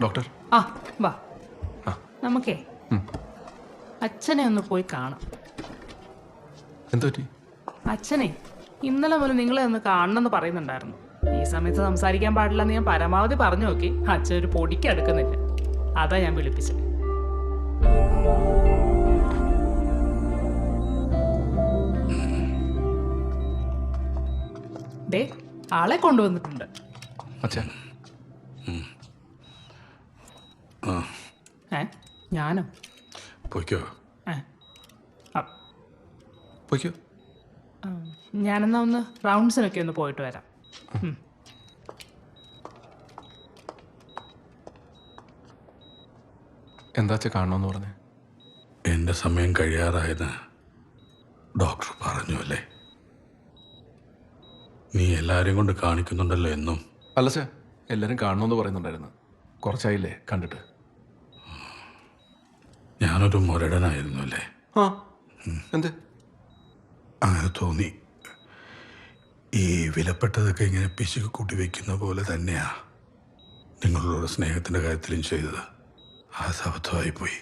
Doctor ആ വാ നമുക്കേ അച്ഛനെ ഒന്ന് പോയി കാണാം. എന്താ പറ്റി? അച്ഛനെ ഇന്നലെ മുതൽ നിങ്ങളെ ഒന്ന് കാണണമെന്ന് പറയുന്നുണ്ടായിരുന്നു. ഈ സമയത്ത് സംസാരിക്കാൻ പാടില്ലെന്ന് ഞാൻ പരമാവധി പറഞ്ഞു നോക്കി. അച്ഛൻ ഒരു പൊടിക്ക് അടുക്കുന്നില്ല. അതാ ഞാൻ വിളിപ്പിച്ചത്. ദേ ആളെ കൊണ്ടുവന്നിട്ടുണ്ട്. അച്ഛൻ ഞാനോ? പോയിക്കോ. പോയിക്കോ. ഞാനെന്നാ ഒന്ന് റൗണ്ട്സിനൊക്കെ ഒന്ന് പോയിട്ട് വരാം. എന്താ അച്ഛൻ കാണണമെന്ന് പറഞ്ഞേ? എൻ്റെ സമയം കഴിയാറായെന്ന് ഡോക്ടർ പറഞ്ഞു അല്ലേ? നീ എല്ലാവരെയും കൊണ്ട് കാണിക്കുന്നുണ്ടല്ലോ എന്നും. അല്ല അച്ഛാ, എല്ലാവരും കാണണമെന്ന് പറയുന്നുണ്ടായിരുന്നു. കുറച്ചായില്ലേ കണ്ടിട്ട്. ഞാനൊരു മുരടനായിരുന്നു അല്ലേ? ആ എന്ത്? അങ്ങനെ തോന്നി. ഈ വിലപ്പെട്ടതൊക്കെ ഇങ്ങനെ പിശുക്ക് കൂട്ടി വയ്ക്കുന്ന പോലെ തന്നെയാ നിങ്ങളോട് സ്നേഹത്തിൻ്റെ കാര്യത്തിലും ചെയ്തത്. ആ അബദ്ധമായിപ്പോയി.